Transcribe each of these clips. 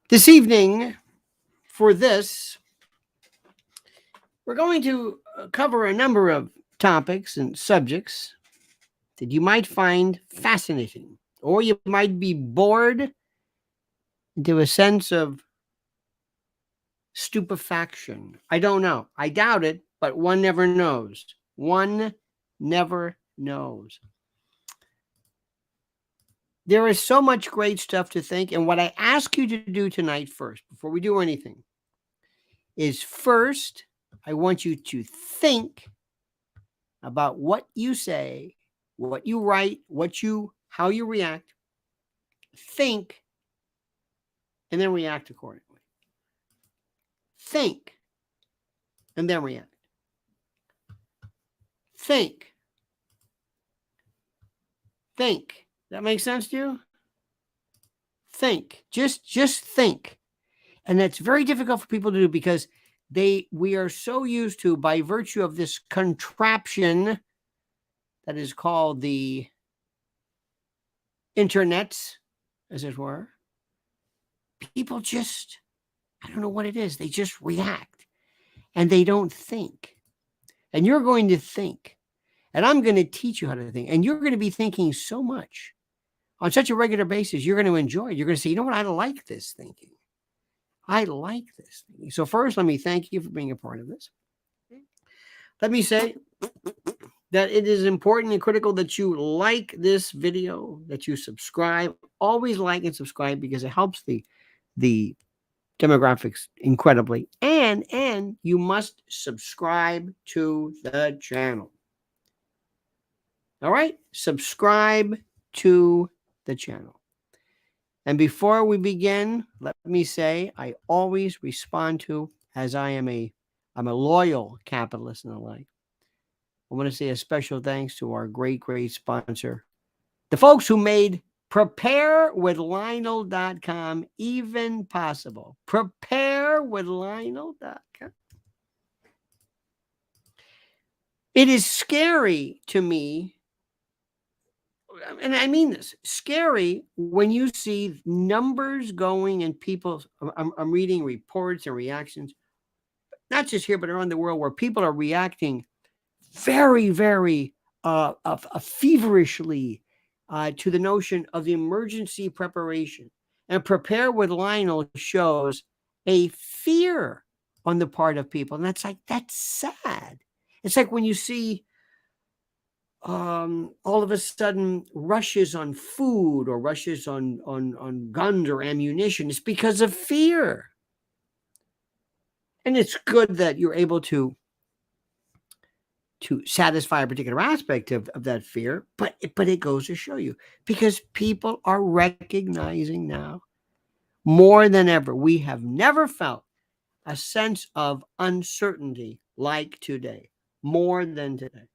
This evening, for this, we're going to cover a number of topics and subjects that you might find fascinating, or you might be bored into a sense of stupefaction. I don't know. I doubt it, but one never knows. One never knows. There is so much great stuff to think, and what I ask you to do tonight first, before we do anything, is first, I want you to think about what you say, what you write, how you react. Think, and then react accordingly. Think, and then react. Think. Think. That makes sense to you? Think. Just think. And that's very difficult for people to do because we are so used to, by virtue of this contraption that is called the internet, as it were, people just, I don't know what it is. They just react and they don't think. And you're going to think, and I'm going to teach you how to think, and you're going to be thinking so much on such a regular basis. You're going to enjoy it. You're going to say, you know what? I like this thinking. I like this thinking. So first, let me thank you for being a part of this. Let me say that it is important and critical that you like this video, that you subscribe. Always like and subscribe because it helps the demographics incredibly. And you must subscribe to the channel. All right? Subscribe to the channel. And before we begin, let me say I always respond to, as I'm a loyal capitalist and the like. I want to say a special thanks to our great sponsor, the folks who made preparewithlionel.com even possible. Preparewithlionel.com. It is scary to me, and I mean this, scary when you see numbers going and people, I'm reading reports and reactions, not just here, but around the world, where people are reacting very, very feverishly to the notion of the emergency preparation. And Prepare with Lionel shows a fear on the part of people. And that's sad. It's like when you see all of a sudden rushes on food or rushes on guns or ammunition. It's because of fear. And it's good that you're able to satisfy a particular aspect of that fear, but it goes to show you, because people are recognizing now more than ever. We have never felt a sense of uncertainty like today, more than today.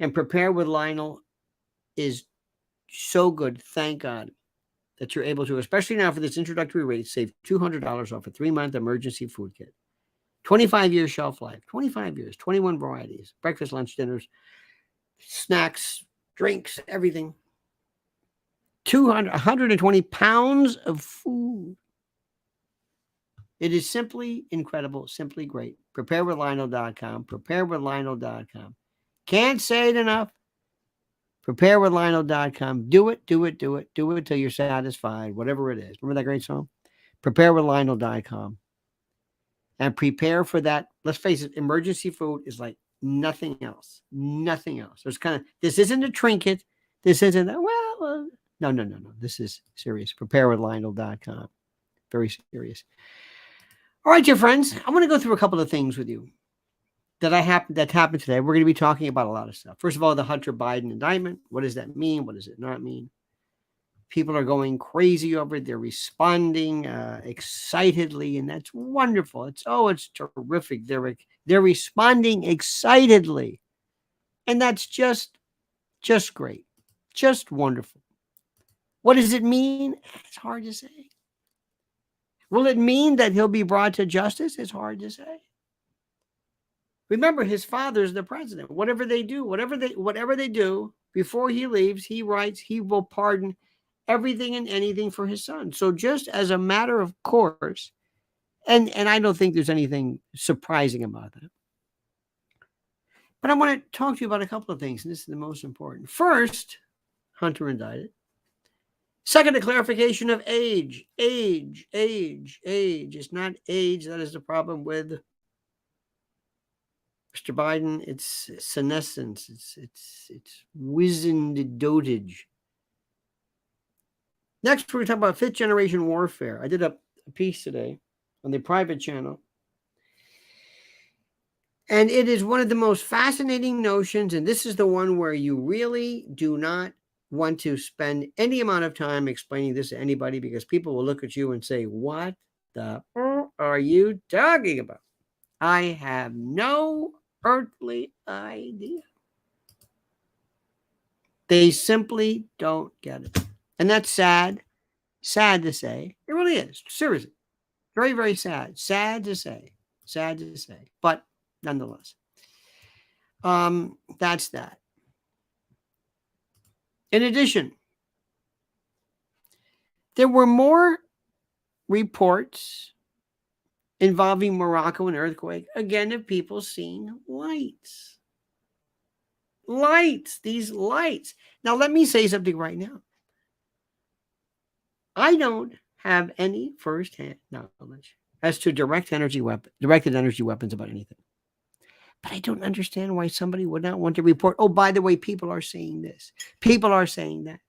And Prepare with Lionel is so good, thank God, that you're able to, especially now for this introductory rate, save $200 off a 3-month emergency food kit. 25 years shelf life, 25 years, 21 varieties, breakfast, lunch, dinners, snacks, drinks, everything. 120 pounds of food. It is simply incredible, simply great. Preparewithlionel.com, preparewithlionel.com. Can't say it enough. Preparewithlionel.com. Do it till you're satisfied, whatever it is. Remember that great song? Preparewithlionel.com. And prepare for that. Let's face it, emergency food is like nothing else. Nothing else. There's this isn't a trinket. This isn't, no. This is serious. Preparewithlionel.com. Very serious. All right, dear friends, I'm going to go through a couple of things with you that happened today. We're going to be talking about a lot of stuff. First of all, the Hunter Biden indictment. What does that mean? What does it not mean? People are going crazy over it. They're responding excitedly, and that's wonderful. It's terrific. They're responding excitedly, and that's just great, just wonderful. What does it mean? It's hard to say. Will it mean that he'll be brought to justice? It's hard to say. Remember, his father's the president. Whatever they do, before he leaves, he writes he will pardon everything and anything for his son. So just as a matter of course, and I don't think there's anything surprising about that. But I want to talk to you about a couple of things, and this is the most important. First, Hunter indicted. Second, a clarification of age. Age. It's not age that is the problem with Mr. Biden. It's senescence. It's wizened dotage. Next, we're going to talk about fifth generation warfare. I did a piece today on the private channel. And it is one of the most fascinating notions. And this is the one where you really do not want to spend any amount of time explaining this to anybody, because people will look at you and say, what the are you talking about? I have no earthly idea. They simply don't get it. And that's sad. Sad to say. It really is. Seriously. Very, very sad. Sad to say. But nonetheless, that's that. In addition, there were more reports involving Morocco and earthquake, again, of people seeing lights. These lights. Now, let me say something right now. I don't have any firsthand knowledge as to directed energy weapons about anything. But I don't understand why somebody would not want to report, oh, by the way, people are saying this. People are saying that.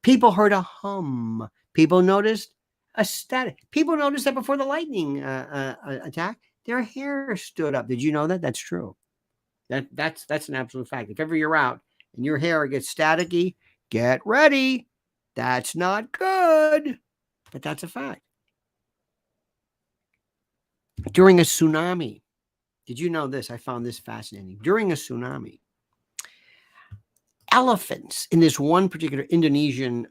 People heard a hum. People noticed a static. People noticed that before the lightning attack, their hair stood up. Did you know that? That's true. That's an absolute fact. If ever you're out and your hair gets staticky, get ready. That's not good. But that's a fact. During a tsunami, did you know this? I found this fascinating. During a tsunami, elephants in this one particular Indonesian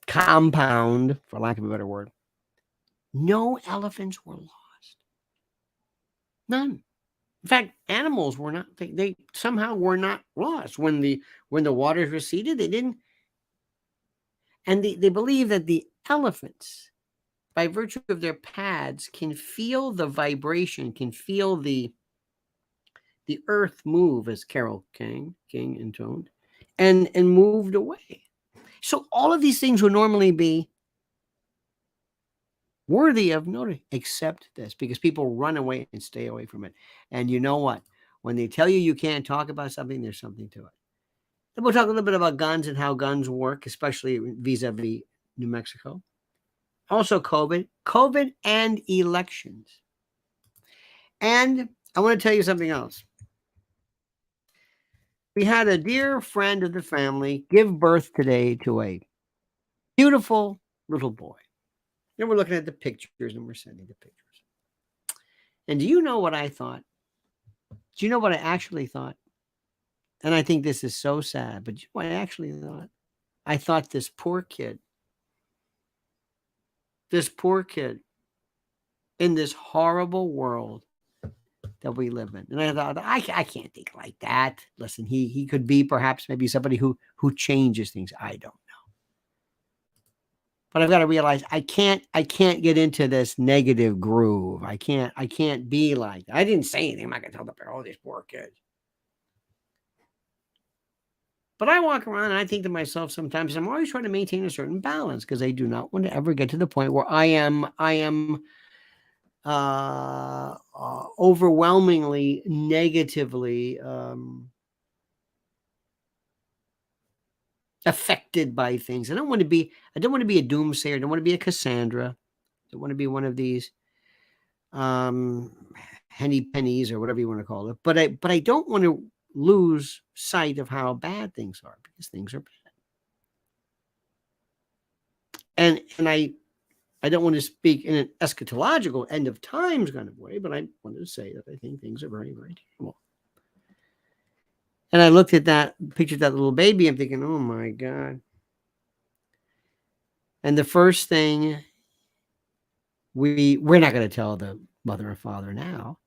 compound, for lack of a better word, no elephants were lost. None. In fact, animals were not. They somehow were not lost when the waters receded. They didn't. And they believe that the elephants, by virtue of their pads, can feel the vibration, can feel the earth move, as Carol King intoned, and moved away. So all of these things would normally be worthy of notice, except this, because people run away and stay away from it. And you know what? When they tell you can't talk about something, there's something to it. Then we'll talk a little bit about guns and how guns work, especially vis-a-vis New Mexico. Also COVID and elections. And I want to tell you something else. We had a dear friend of the family give birth today to a beautiful little boy. And we're looking at the pictures and we're sending the pictures. And do you know what I thought? Do you know what I actually thought? And I think this is so sad, but you know what I actually thought? I thought this poor kid in this horrible world that we live in. And I thought, I can't think like that. Listen, he could be perhaps maybe somebody who changes things. I don't know. But I've got to realize I can't get into this negative groove. I can't be like that. I didn't say anything. I'm not going to tell the parents, oh, these poor kids. But I walk around and I think to myself sometimes, I'm always trying to maintain a certain balance, because I do not want to ever get to the point where I am overwhelmingly negatively affected by things. I don't want to be a doomsayer. I don't want to be a Cassandra. I don't want to be one of these henny pennies or whatever you want to call it. But I don't want to lose sight of how bad things are, because things are bad. And I don't want to speak in an eschatological end of times kind of way, but I wanted to say that I think things are very, very terrible. And I looked at that picture of that little baby. I'm thinking, oh my God. And the first thing we're not going to tell the mother and father now.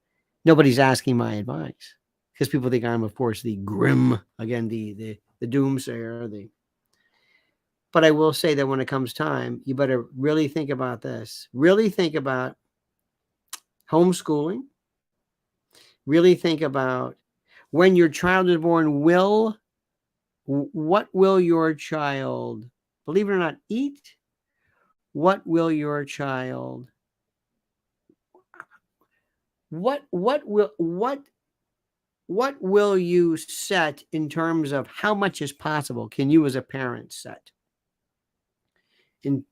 Nobody's asking my advice, because people think I'm, of course, the grim, again, the the doomsayer. But I will say that when it comes time, you better really think about this. Really think about homeschooling. Really think about when your child is born, what will your child, believe it or not, eat? What will your child, what will you set in terms of how much is possible can you as a parent set in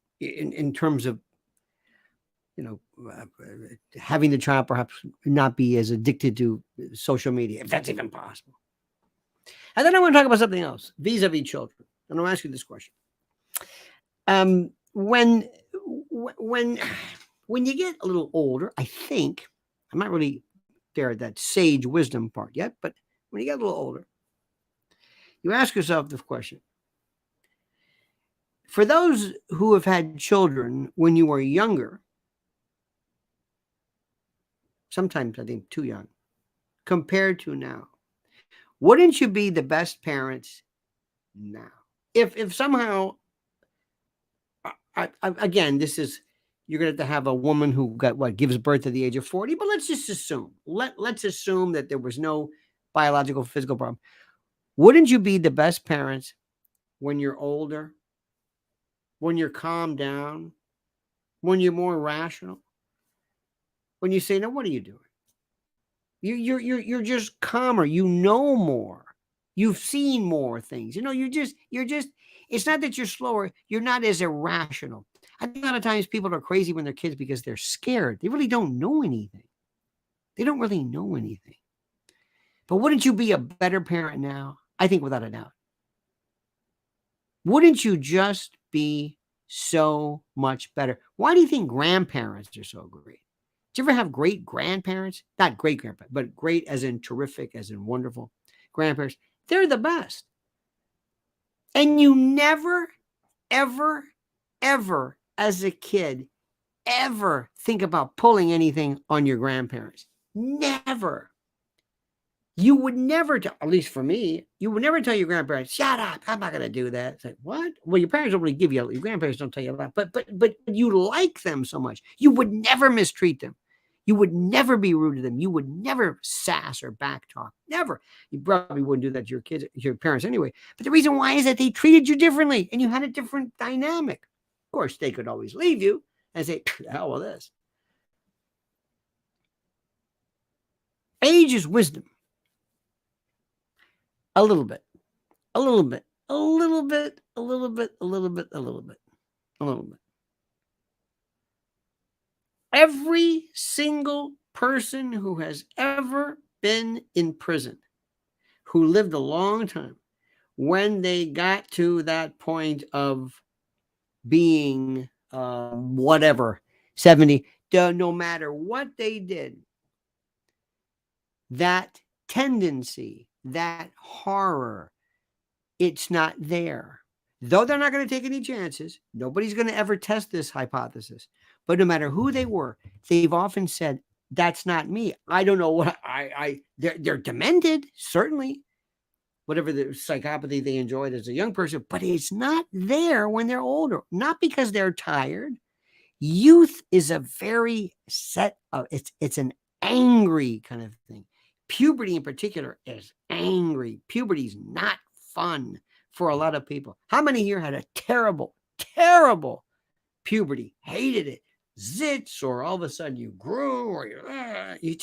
terms of, you know, having the child perhaps not be as addicted to social media, if that's even possible. And then I want to talk about something else vis-a-vis children. And I'll ask you this question. When you get a little older, I think, I'm not really there at that sage wisdom part yet, but when you get a little older, you ask yourself the question. For those who have had children when you were younger, sometimes I think too young, compared to now, wouldn't you be the best parents now? If somehow, again, this is, you're going to have a woman who gives birth at the age of 40, but let's just assume, let's assume that there was no biological, physical problem. Wouldn't you be the best parents when you're older, when you're calmed down, when you're more rational, when you say, "No, what are you doing?" You're just calmer. You know more. You've seen more things. You know, you're just. It's not that you're slower. You're not as irrational. I think a lot of times people are crazy when they're kids because they're scared. They really don't know anything. They don't really know anything. But wouldn't you be a better parent now? I think without a doubt. Wouldn't you just be so much better? Why do you think grandparents are so great? Did you ever have great grandparents? Not great grandparents, but great as in terrific, as in wonderful grandparents. They're the best. And you never, ever, ever, as a kid, ever think about pulling anything on your grandparents. Never. You would never, at least for me, you would never tell your grandparents, "Shut up, I'm not going to do that." It's like, what? Well, your parents don't really give you, your grandparents don't tell you a lot, but you like them so much. You would never mistreat them. You would never be rude to them. You would never sass or backtalk. Never. You probably wouldn't do that to your kids, your parents anyway. But the reason why is that they treated you differently and you had a different dynamic. Of course, they could always leave you and say, "The hell with this." Age is wisdom. A little bit, a little bit, a little bit, a little bit, a little bit, a little bit, a little bit. Every single person who has ever been in prison, who lived a long time, when they got to that point of being whatever, 70, no matter what they did, that tendency, that horror, it's not there. Though they're not going to take any chances, nobody's going to ever test this hypothesis. But no matter who they were, they've often said, "That's not me. I don't know what they're demented, certainly, whatever the psychopathy they enjoyed as a young person, but it's not there when they're older. Not because they're tired. Youth is a very it's an angry kind of thing. Puberty in particular is angry. Puberty is not fun for a lot of people. How many here had a terrible, terrible puberty? Hated it. Zits, or all of a sudden you grew, or you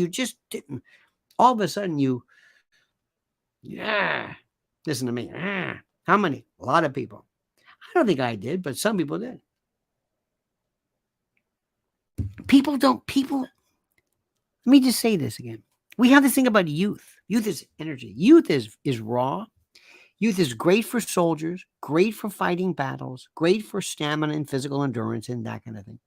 just didn't. All of a sudden listen to me. How many? A lot of people. I don't think I did, but some people did. Let me just say this again. We have this thing about youth. Youth is energy. Youth is raw. Youth is great for soldiers, great for fighting battles, great for stamina and physical endurance and that kind of thing.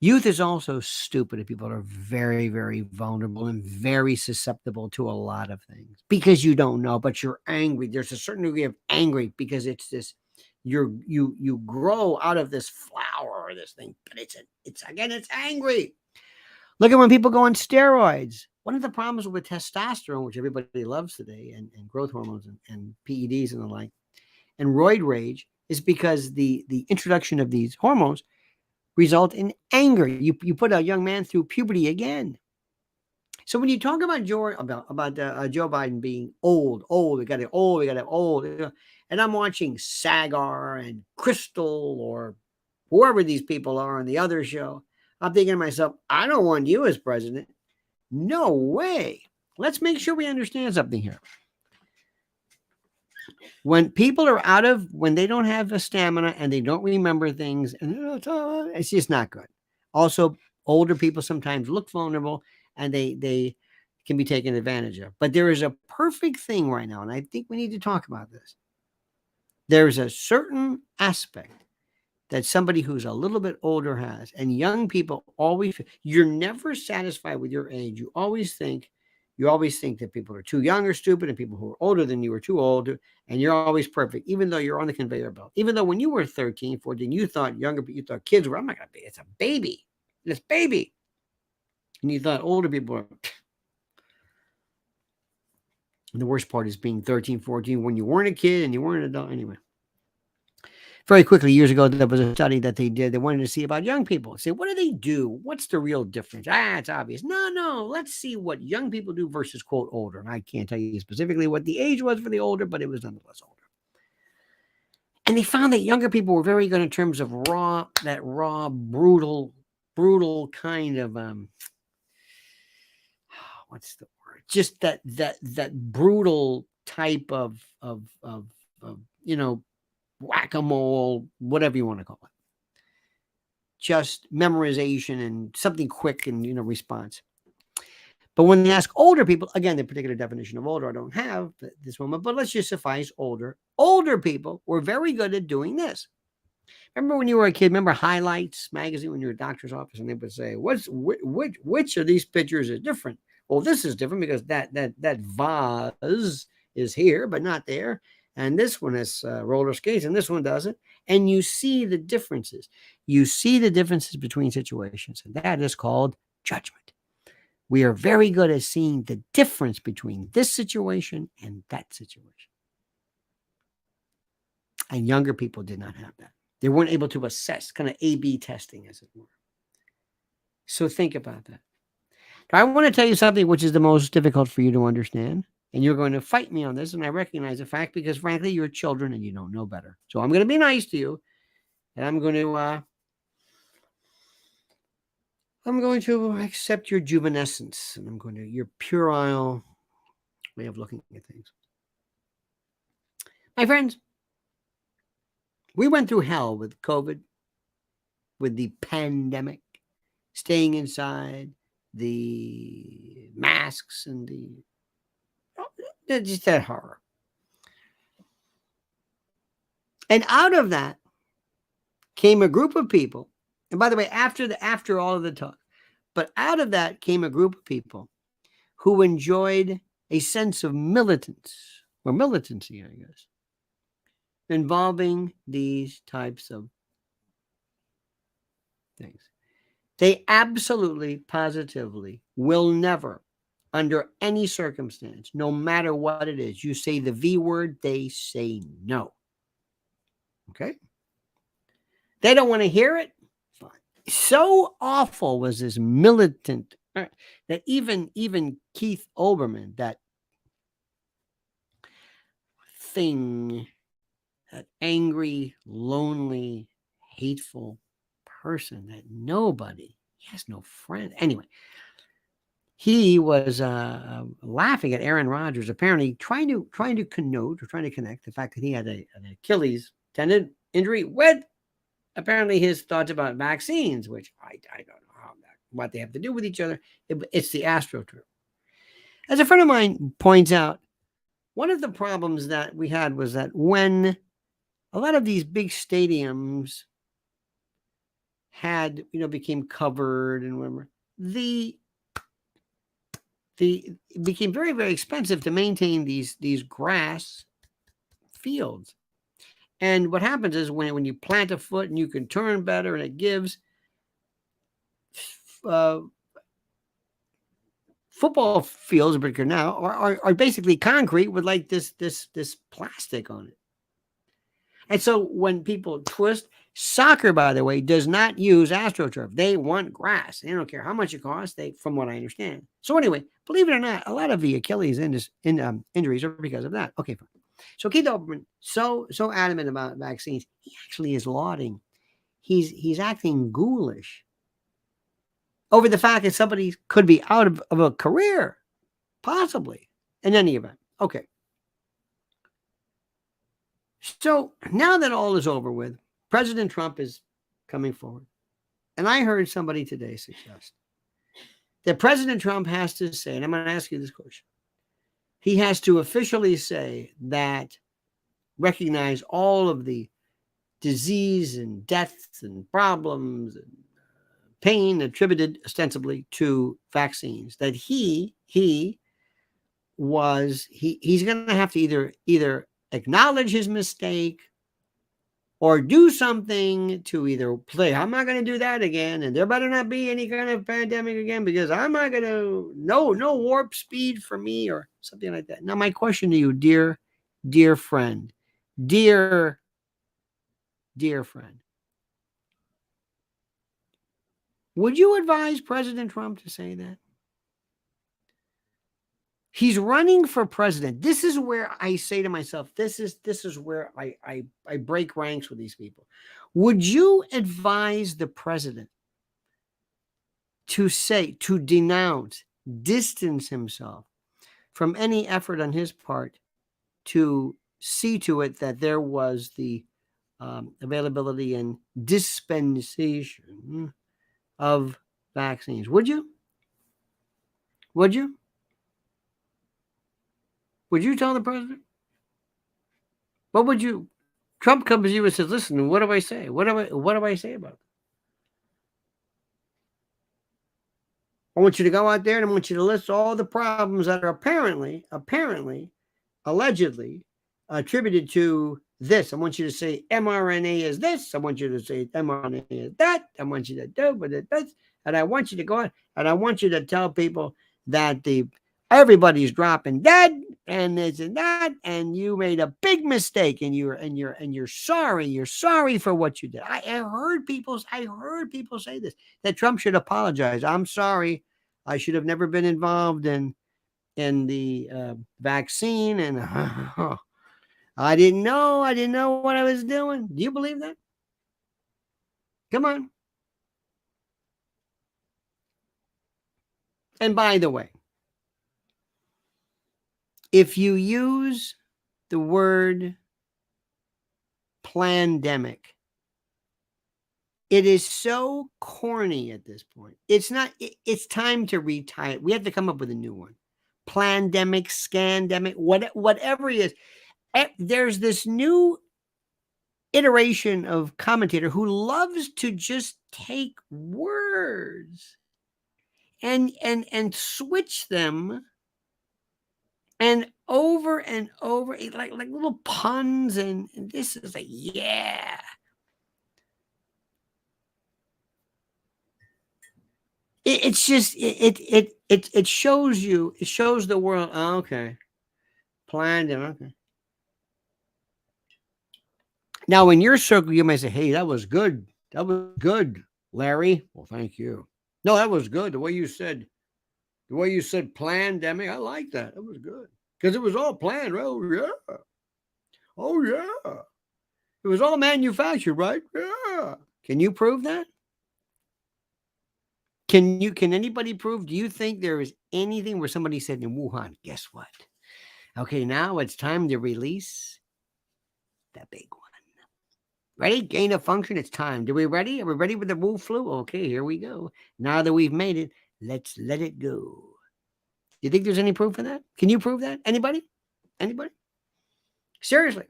Youth is also stupid if people are very, very vulnerable and very susceptible to a lot of things because you don't know, but you're angry. There's a certain degree of angry because it's this, you grow out of this flower or this thing, but it's angry. Look at when people go on steroids. One of the problems with testosterone, which everybody loves today, and growth hormones and PEDs and the like, and roid rage, is because the introduction of these hormones result in anger. You put a young man through puberty again. So when you talk about Joe Biden being old, we got to old, and I'm watching Sagar and Crystal or whoever these people are on the other show, I'm thinking to myself, I don't want you as president. No way. Let's make sure we understand something here. When people are when they don't have the stamina and they don't remember things, and it's just not good. Also, older people sometimes look vulnerable and they can be taken advantage of. But there is a perfect thing right now, and I think we need to talk about this. There's a certain aspect that somebody who's a little bit older has, and young people always, you're never satisfied with your age. You always think that people are too young or stupid, and people who are older than you are too old, and you're always perfect, even though you're on the conveyor belt. Even though when you were 13, 14, you thought kids were, I'm not going to be, it's a baby. It's baby. And you thought older people are. And the worst part is being 13, 14 when you weren't a kid and you weren't an adult anyway. Very quickly, years ago, there was a study that they did. They wanted to see about young people. Say, what do they do? What's the real difference? It's obvious. No. Let's see what young people do versus, quote, older. And I can't tell you specifically what the age was for the older, but it was nonetheless older. And they found that younger people were very good in terms of raw, brutal kind of, what's the word? Just that brutal type of whack-a-mole, whatever you want to call it. Just memorization and something quick and, response. But when they ask older people, again, the particular definition of older, I don't have this moment, but let's just suffice older. Older people were very good at doing this. Remember when you were a kid, remember Highlights magazine when you were at a doctor's office and they would say, which of these pictures is different? Well, this is different because that vase is here, but not there. And this one has roller skates and this one doesn't. And you see the differences. You see the differences between situations. And that is called judgment. We are very good at seeing the difference between this situation and that situation. And younger people did not have that. They weren't able to assess, kind of A/B testing, as it were. So think about that. Now, I want to tell you something which is the most difficult for you to understand. And you're going to fight me on this. And I recognize the fact because, frankly, you're children and you don't know better. So I'm going to be nice to you. And I'm going to accept your juvenescence. And your puerile way of looking at things. My friends, we went through hell with COVID, with the pandemic, staying inside, the masks, and just that horror. And out of that came a group of people. And by the way, after all of the talk, but out of that came a group of people who enjoyed a sense of militance, or militancy, I guess, involving these types of things. They absolutely, positively will never, under any circumstance, no matter what it is, you say the V word, they say no. Okay? They don't want to hear it. Fine. So awful was this militant that even Keith Olbermann, that thing, that angry, lonely, hateful person that he has no friend. Anyway, he was laughing at Aaron Rodgers, apparently trying to connote or trying to connect the fact that he had an Achilles tendon injury with apparently his thoughts about vaccines, which I don't know what they have to do with each other. It's the AstroTurf. As a friend of mine points out, one of the problems that we had was that when a lot of these big stadiums became covered and whatever, it became very, very expensive to maintain these grass fields. And what happens is when you plant a foot and you can turn better and it gives football fields in particular now are basically concrete with like this plastic on it. And so when people twist, soccer, by the way, does not use AstroTurf. They want grass. They don't care how much it costs. From what I understand. So anyway, believe it or not, a lot of the Achilles injuries are because of that. Okay, fine. So Keith Olbermann, so adamant about vaccines, he actually is lauding. He's acting ghoulish over the fact that somebody could be out of a career, possibly, in any event. Okay. So now that all is over with, President Trump is coming forward. And I heard somebody today suggest that President Trump has to say, and I'm going to ask you this question, he has to officially say that, recognize all of the disease and deaths and problems and pain attributed ostensibly to vaccines, that he's going to have to either acknowledge his mistake or do something to either play, I'm not going to do that again, and there better not be any kind of pandemic again because I'm not going to, no warp speed for me or something like that. Now, my question to you, dear friend, dear friend, would you advise President Trump to say that? He's running for president. This is where I say to myself, this is where I break ranks with these people. Would you advise the president to denounce, distance himself from any effort on his part to see to it that there was the availability and dispensation of vaccines? Would you? Would you? Would you tell the president? What would you? Trump comes to you and says, listen, what do I say? What do I say about it? I want you to go out there and I want you to list all the problems that are apparently, allegedly attributed to this. I want you to say mRNA is this. I want you to say mRNA is that. I want you to do this. And I want you to go on and I want you to tell people that everybody's dropping dead and this and that, and you made a big mistake and you're sorry. You're sorry for what you did. I heard people say this, that Trump should apologize. I'm sorry. I should have never been involved in the vaccine, and I didn't know what I was doing. Do you believe that? Come on. And by the way, if you use the word plandemic, it is so corny at this point. It's not, it's time to retire. We have to come up with a new one. Plandemic, scandemic, whatever it is. There's this new iteration of commentator who loves to just take words and switch them and over, like little puns, and this is like, yeah. It's just it shows you, it shows the world. Oh, okay, planned and okay. Now, in your circle, you may say, "Hey, that was good. That was good, Larry." Well, thank you. No, that was good. The way you said plandemic, I like that. That was good because it was all planned. Right? Oh yeah. It was all manufactured, right? Yeah. Can you prove that? Can anybody prove? Do you think there is anything where somebody said in Wuhan, guess what? Okay, now it's time to release the big one. Ready? Gain of function. It's time. Are we ready? Are we ready with the Wu flu? Okay, here we go. Now that we've made it, let's let it go. Do you think there's any proof of that? Can you prove that? Anybody? Anybody? Seriously.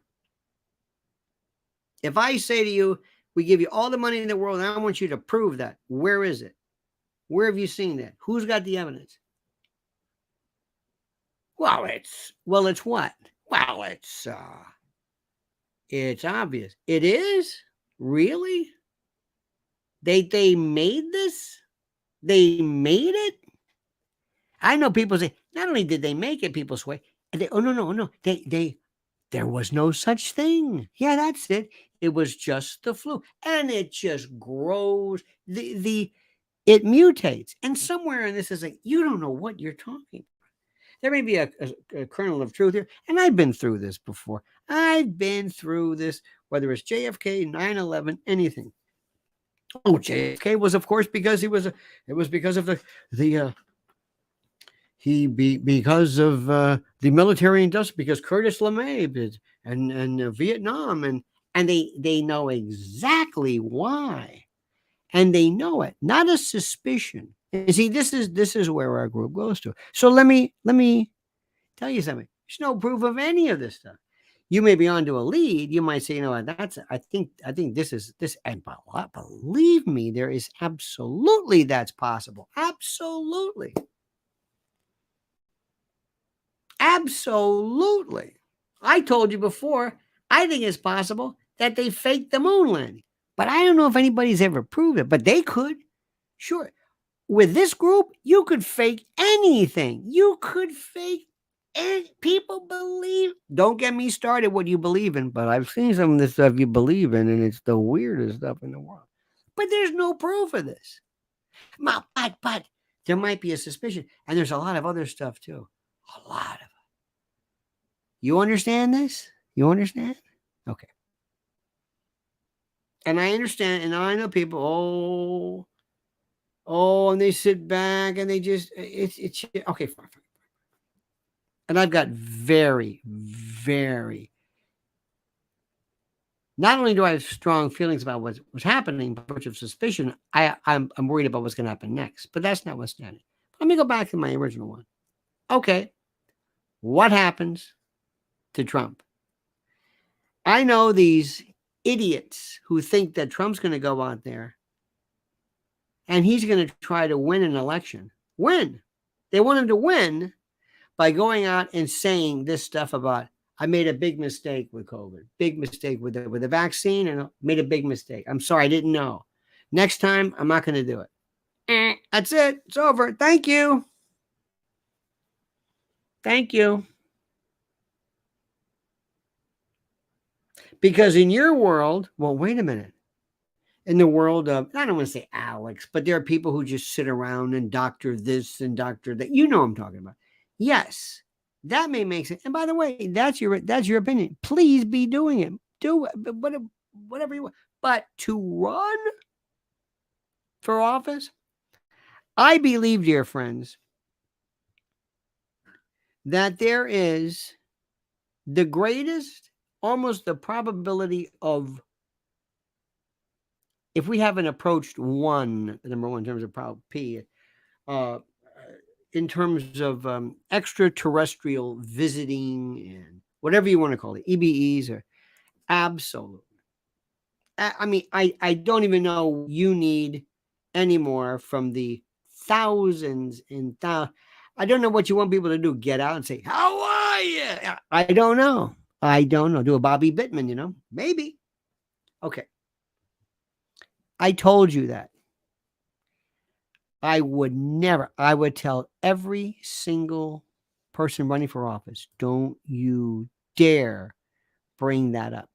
If I say to you, we give you all the money in the world and I want you to prove that, where is it? Where have you seen that? Who's got the evidence? Well, it's what? Well, it's obvious. It is? Really? They made this? They made it? I know people say, not only did they make it, people swear, oh, no. There was no such thing. Yeah, that's it. It was just the flu. And it just grows. It mutates. And somewhere in this is like, you don't know what you're talking. There may be a kernel of truth here. And I've been through this before. I've been through this, whether it's JFK, 9/11, anything. Oh, JFK was, of course, because it was because of because of the military industrial, because Curtis LeMay and Vietnam, and they know exactly why, and they know it, not a suspicion. And see, this is where our group goes to. So let me tell you something. There's no proof of any of this stuff. You may be onto a lead. You might say, you know what, I think this is this, and believe me, there is absolutely that's possible. Absolutely. Absolutely. I told you before, I think it's possible that they faked the moon landing, but I don't know if anybody's ever proved it, but they could. Sure. With this group, you could fake anything. You could fake, and people believe. Don't get me started what you believe in, but I've seen some of the stuff you believe in, and it's the weirdest stuff in the world. But there's no proof of this. But there might be a suspicion, and there's a lot of other stuff too. A lot of. You understand this? You understand? Okay. And I understand, and I know people, and they sit back and they just, it's okay, fine. And I've got very, very, not only do I have strong feelings about what's happening, but much of suspicion, I'm worried about what's going to happen next. But that's not what's standing. Let me go back to my original one. Okay. What happens to Trump? I know these idiots who think that Trump's going to go out there and he's going to try to win an election. Win. They want him to win by going out and saying this stuff about, I made a big mistake with COVID, big mistake with the vaccine, and I made a big mistake. I'm sorry, I didn't know. Next time, I'm not going to do it. That's it. It's over. Thank you. Thank you. Because in your world, well, wait a minute. In the world of, I don't want to say Alex, but there are people who just sit around and doctor this and doctor that. You know what I'm talking about. Yes, that may make sense. And by the way, that's your opinion. Please be doing it. Do it, whatever you want. But to run for office, I believe, dear friends, that there is the greatest, almost the probability of, if we haven't approached the number one in terms of P, in terms of extraterrestrial visiting and whatever you want to call it, EBEs, or absolutely. I mean, I don't even know you need anymore from the thousands and thousands. I don't know what you want people to do. Get out and say, how are you? I don't know. Do a Bobby Bittman, maybe. Okay. I told you that. I would tell every single person running for office, don't you dare bring that up.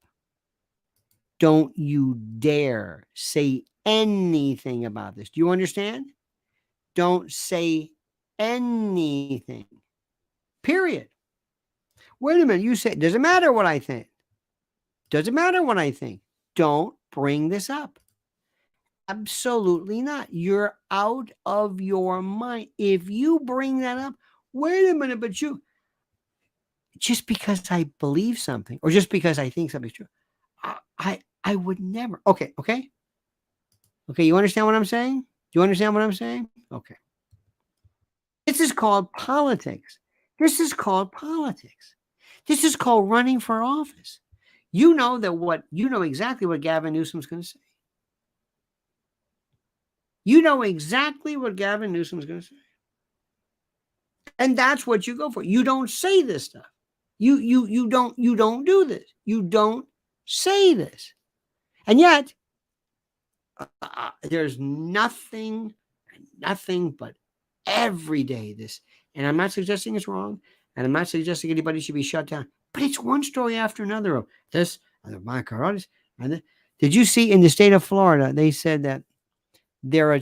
Don't you dare say anything about this. Do you understand? Don't say anything. Period. Wait a minute. You say, doesn't matter what I think. Doesn't matter what I think. Don't bring this up. Absolutely not. You're out of your mind. If you bring that up, wait a minute, but just because I believe something or just because I think something's true, I would never. Okay. You understand what I'm saying? Do you understand what I'm saying? Okay. This is called politics. This is called running for office. You know exactly what Gavin Newsom's going to say. You know exactly what Gavin Newsom's going to say. And that's what you go for. You don't say this stuff. You don't do this. You don't say this. And yet, there's nothing but every day And I'm not suggesting it's wrong. And I'm not suggesting anybody should be shut down. But it's one story after another of this, and the macaroni. Did you see in the state of Florida, they said that their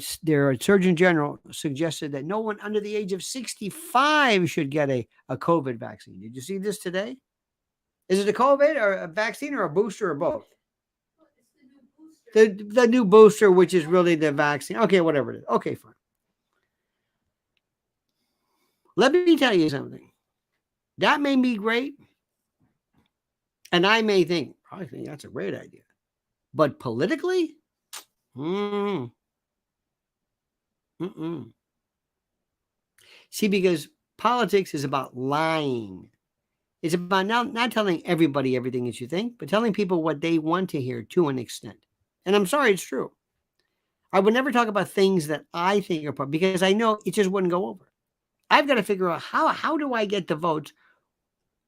Surgeon General suggested that no one under the age of 65 should get a COVID vaccine. Did you see this today? Is it a COVID or a vaccine or a booster or both? The new booster, which is really the vaccine. Okay, whatever it is. Okay, fine. Let me tell you something. That may be great. And I may think, I think that's a great idea. But politically, see, because politics is about lying. It's about not telling everybody everything that you think, but telling people what they want to hear to an extent. And I'm sorry, it's true. I would never talk about things that I think are important because I know it just wouldn't go over. I've got to figure out how do I get the votes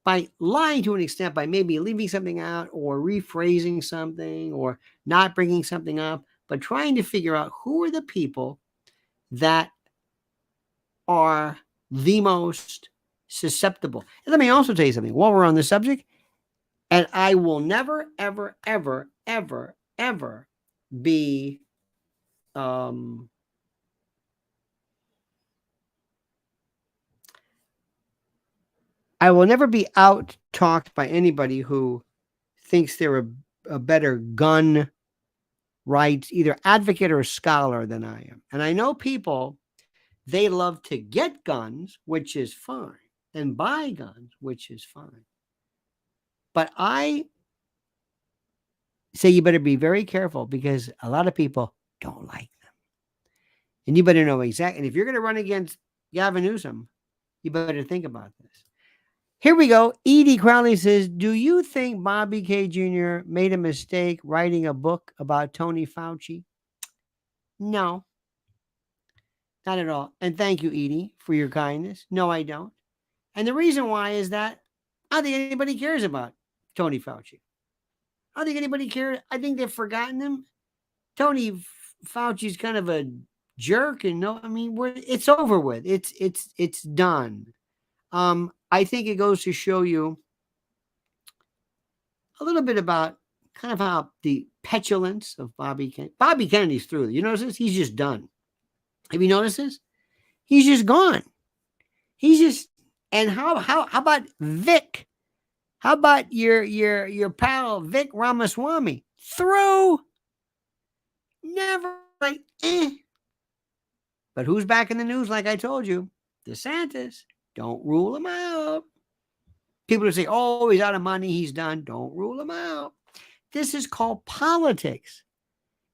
by lying to an extent, by maybe leaving something out or rephrasing something or not bringing something up, but trying to figure out who are the people that are the most susceptible. And let me also tell you something while we're on the subject, and I will never, ever, ever, ever, ever be I will never be out talked by anybody who thinks they're a better gun rights either advocate or scholar than I am. And I know people, they love to get guns, which is fine, and buy guns, which is fine. But I say you better be very careful because a lot of people don't like them. And you better know exactly. And if you're going to run against Gavin Newsom, you better think about this. Here we go. Edie Crowley says, do you think Bobby K. Jr. made a mistake writing a book about Tony Fauci? No. Not at all. And thank you, Edie, for your kindness. No, I don't. And the reason why is that I don't think anybody cares about Tony Fauci. I don't think anybody cares. I think they've forgotten him. Tony Fauci's kind of a jerk, and no, I mean, it's over with. It's done. I think it goes to show you a little bit about kind of how the petulance of Bobby Kennedy. Bobby Kennedy's through. You notice this? He's just done. Have you noticed this? He's just gone. He's just. And how about Vic? How about your pal Vic Ramaswamy? Through. Never like But who's back in the news? Like I told you, DeSantis. Don't rule him out. People who say, oh, he's out of money, he's done. Don't rule him out. This is called politics.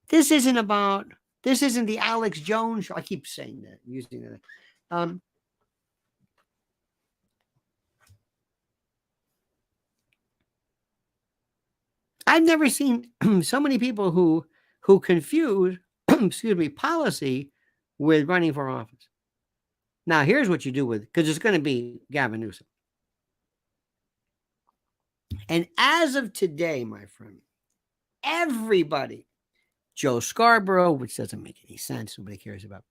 This isn't the Alex Jones show. I keep saying that, using that. I've never seen so many people who confuse, policy with running for office. Now, here's what you do with it, because it's going to be Gavin Newsom. And as of today, my friend, everybody, Joe Scarborough, which doesn't make any sense, nobody cares about,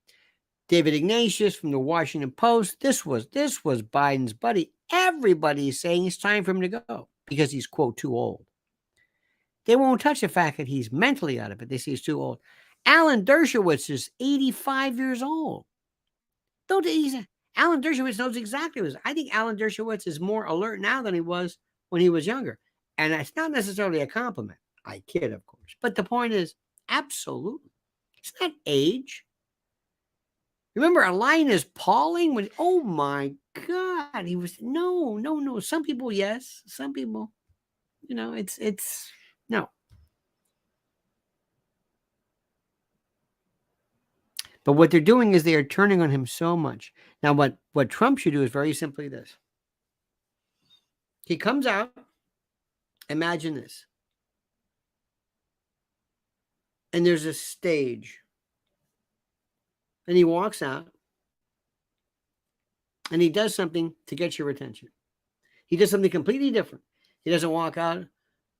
David Ignatius from the Washington Post, this was Biden's buddy. Everybody is saying it's time for him to go because he's, quote, too old. They won't touch the fact that he's mentally out of it. They say he's too old. Alan Dershowitz is 85 years old. Alan Dershowitz knows exactly what it is. I think Alan Dershowitz is more alert now than he was when he was younger. And that's not necessarily a compliment. I kid, of course. But the point is, absolutely. It's not age. Remember Linus Pauling? Oh my God. He was, no. Some people, yes. Some people, it's no. But what they're doing is they are turning on him so much. Now, what Trump should do is very simply this. He comes out. Imagine this. And there's a stage. And he walks out. And he does something to get your attention. He does something completely different. He doesn't walk out.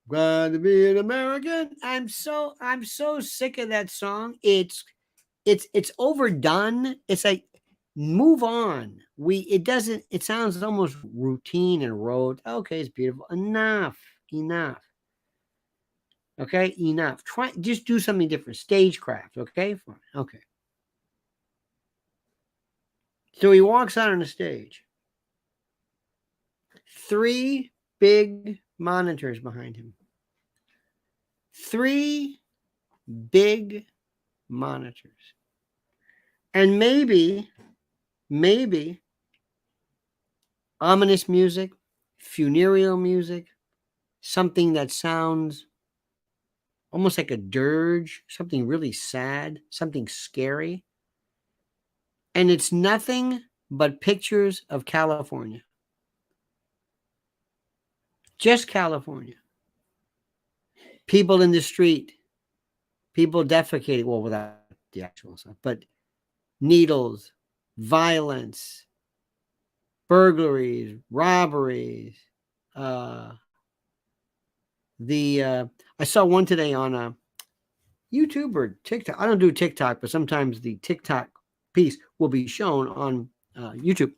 Glad to be an American. I'm so sick of that song. It's overdone. It's like Move on. It sounds almost routine and rote. Okay, it's beautiful. Enough. Okay, enough. Just do something different. Stagecraft. Okay, fine. Okay. So he walks out on the stage. 3 big monitors behind him. 3 big monitors. And maybe ominous music, funereal music, something that sounds almost like a dirge, something really sad, something scary. And it's nothing but pictures of California. Just California. People in the street, people defecating, well, without the actual stuff, but needles, violence, burglaries, robberies. I saw one today on YouTube or TikTok. I don't do TikTok, but sometimes the TikTok piece will be shown on YouTube.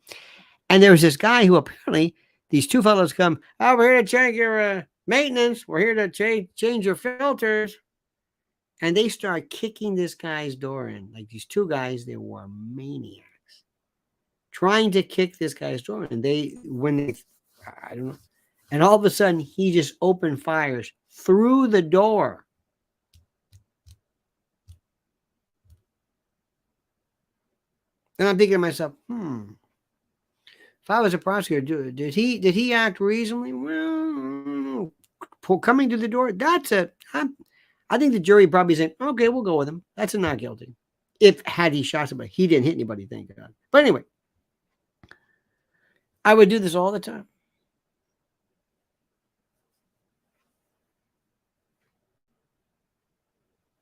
And there was this guy who apparently these 2 fellows come, oh, we're here to check your maintenance. We're here to change your filters. And they start kicking this guy's door in. Like these 2 guys, they were maniacs. Trying to kick this guy's door. And I don't know. And all of a sudden, he just opened fires through the door. And I'm thinking to myself, if I was a prosecutor, did he act reasonably? Well, coming to the door, I think the jury probably said, okay, we'll go with him. That's a not guilty. Had he shot somebody. He didn't hit anybody, thank God. But anyway, I would do this all the time.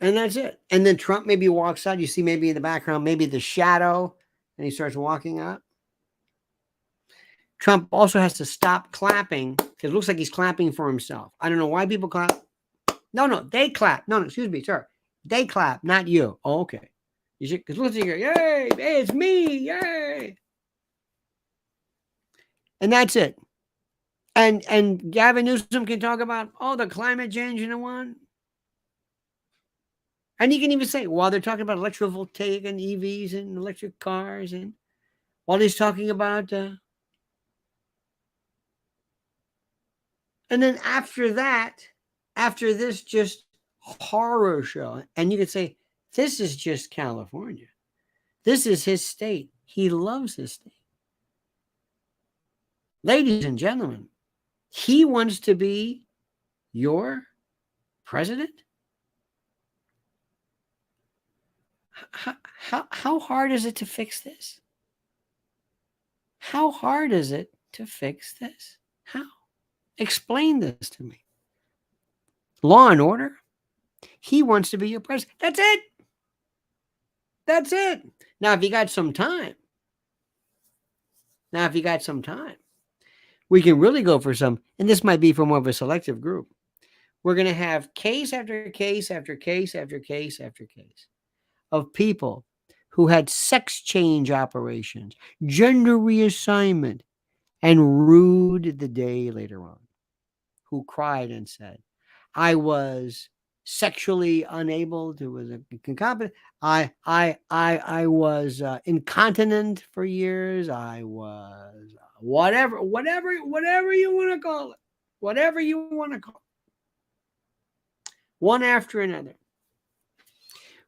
And that's it. And then Trump maybe walks out. You see maybe in the background, maybe the shadow, and he starts walking out. Trump also has to stop clapping because it looks like he's clapping for himself. I don't know why people clap. No, they clap. No, excuse me, sir. They clap, not you. Oh, okay. You should, because look at you, yay, hey, it's me, yay. And that's it. And Gavin Newsom can talk about, the climate change, you know what? And he can even say, while they're talking about electrovoltaic and EVs and electric cars, and while he's talking about, and then after this just horror show, and you could say, this is just California. This is his state. He loves his state. Ladies and gentlemen, he wants to be your president? How hard is it to fix this? How hard is it to fix this? How? Explain this to me. Law and order? He wants to be your president. That's it. That's it. Now, if you got some time, we can really go for some, and this might be for more of a selective group. We're going to have case after case after case after case after case of people who had sex change operations, gender reassignment, and rued the day later on, who cried and said, I was sexually unable to, was incompetent. I was incontinent for years. I was whatever you want to call it, whatever you want to call it. One after another.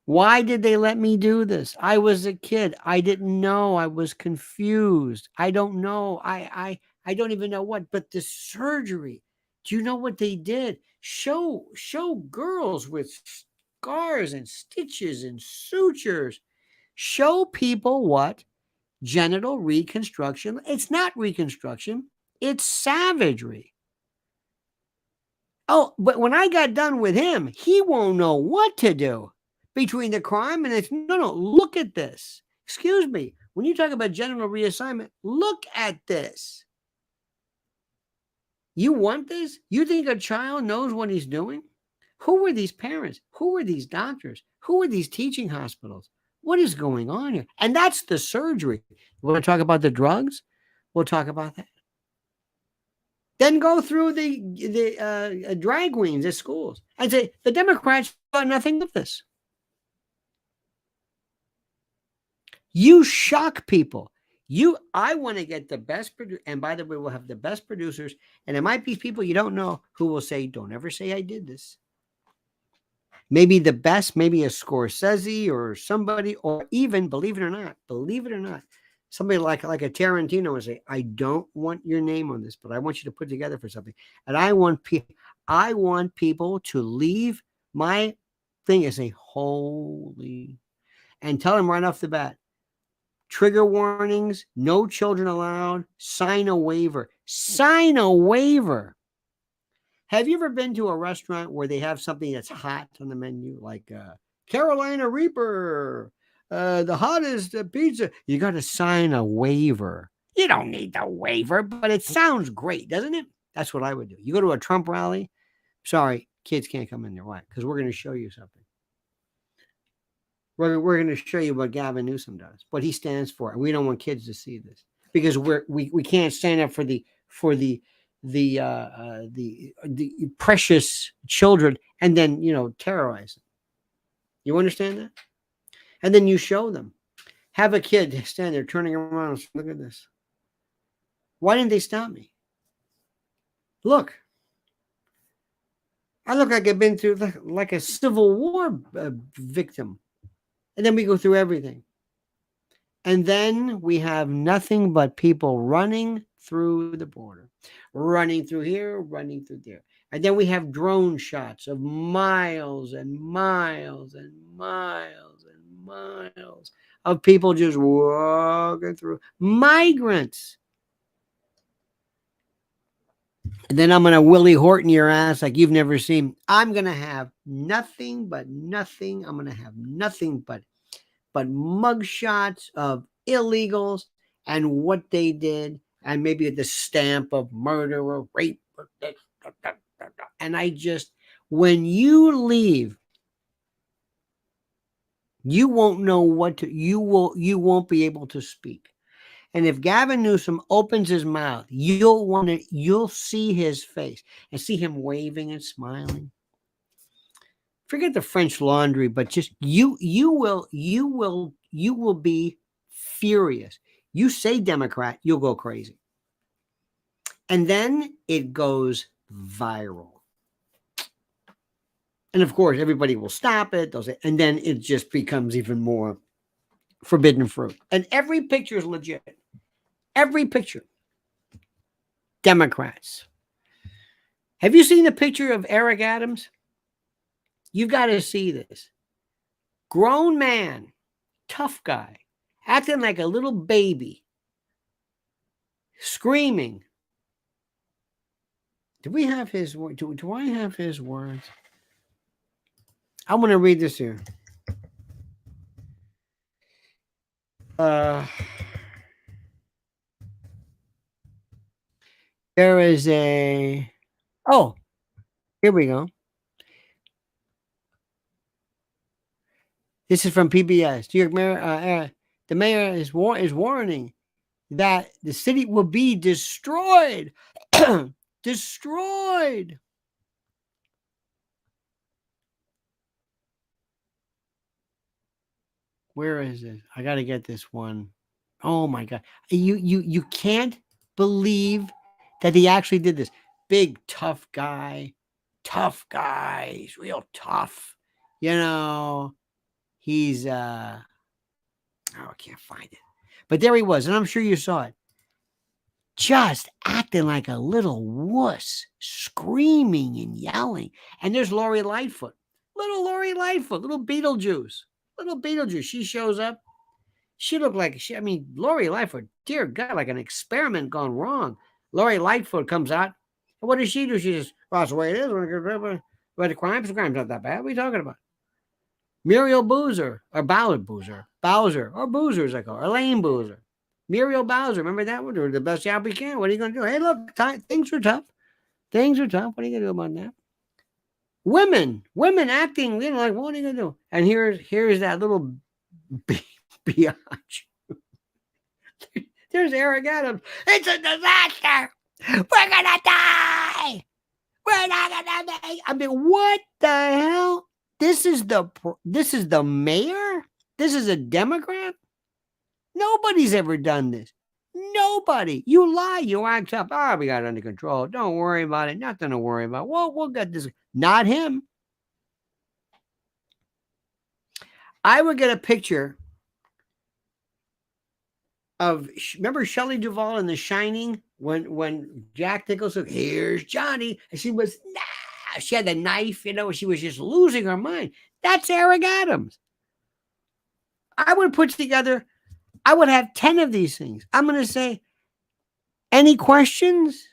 Why did they let me do this? I was a kid. I didn't know. I was confused. I don't know. I don't even know what, but the surgery. Do you know what they did? Show girls with scars and stitches and sutures. Show people what genital reconstruction. It's not reconstruction. It's savagery. Oh, but when I got done with him, he won't know what to do between the crime and it's no, look at this. Excuse me. When you talk about genital reassignment, look at this. You want this? You think a child knows what he's doing? Who were these parents? Who were these doctors? Who were these teaching hospitals? What is going on here? And that's the surgery. We want to talk about the drugs? We'll talk about that. Then go through the drag queens at schools and say the Democrats got nothing with this. You shock people. I want to get the best, and by the way, we'll have the best producers, and there might be people you don't know who will say, "Don't ever say I did this." Maybe the best, maybe a Scorsese or somebody, or even, believe it or not, somebody like a Tarantino would say, "I don't want your name on this, but I want you to put together for something." And I want people to leave my thing and say, "Holy," and tell them right off the bat, trigger warnings, no children allowed, sign a waiver. Sign a waiver. Have you ever been to a restaurant where they have something that's hot on the menu, like Carolina Reaper, the hottest pizza? You got to sign a waiver. You don't need the waiver, but it sounds great, doesn't it? That's what I would do. You go to a Trump rally. Sorry, kids can't come in there. Why? Because we're going to show you something. We're going to show you what Gavin Newsom does, what he stands for, and we don't want kids to see this because we can't stand up for the precious children and then terrorize them. You understand that? And then you show them. Have a kid stand there turning around and say, "Look at this. Why didn't they stop me? Look. I look like I've been through like a Civil War victim." And then we go through everything. And then we have nothing but people running through the border, running through here, running through there. And then we have drone shots of miles and miles and miles and miles of people just walking through. Migrants. And then I'm going to Willie Horton your ass like you've never seen. I'm going to have nothing but nothing. I'm going to have nothing but mugshots of illegals and what they did, and maybe the stamp of murder or rape. And when you leave, you won't know what to, you won't be able to speak. And if Gavin Newsom opens his mouth, you'll see his face and see him waving and smiling. Forget the French Laundry, but just you will be furious. You say Democrat, you'll go crazy. And then it goes viral. And of course, everybody will stop it. And then it just becomes even more forbidden fruit. And every picture is legit. Every picture. Democrats. Have you seen the picture of Eric Adams? You've got to see this. Grown man, tough guy, acting like a little baby, screaming. Do we have his word? Do I have his words? I'm going to read this here. There is here we go. This is from PBS. New York Mayor, the mayor is warning that the city will be destroyed. Destroyed. Where is it? I got to get this one. Oh my God. You can't believe that he actually did this. Big, tough guy. Tough guy. He's real tough. He's I can't find it. But there he was, and I'm sure you saw it. Just acting like a little wuss, screaming and yelling. And there's Lori Lightfoot. Little Lori Lightfoot, little Beetlejuice. She shows up. She looked like Lori Lightfoot, dear God, like an experiment gone wrong. Lori Lightfoot comes out. And what does she do? She says, "Well, that's the way it is. But the crime's not that bad. What are you talking about?" Muriel Bowser, or Bowser, or Boozer, as I call her, Elaine Boozer. Muriel Bowser, remember that one? Or the best job we can. What are you going to do? Hey, look, things are tough. What are you going to do about that? Women acting, like, what are you going to do? And here's that little beyond you. There's Eric Adams. It's a disaster. We're gonna die. We're not gonna make. I mean, what the hell? This is the mayor. This is a Democrat. Nobody's ever done this. Nobody. You lie. You act up. Oh, we got it under control. Don't worry about it. Nothing to worry about. We'll get this. Not him. I would get a picture of, remember Shelley Duvall in The Shining when Jack Nicholson, here's Johnny, and she was, she had the knife, she was just losing her mind. That's Eric Adams. I would put together, I would have 10 of these things. I'm going to say, any questions?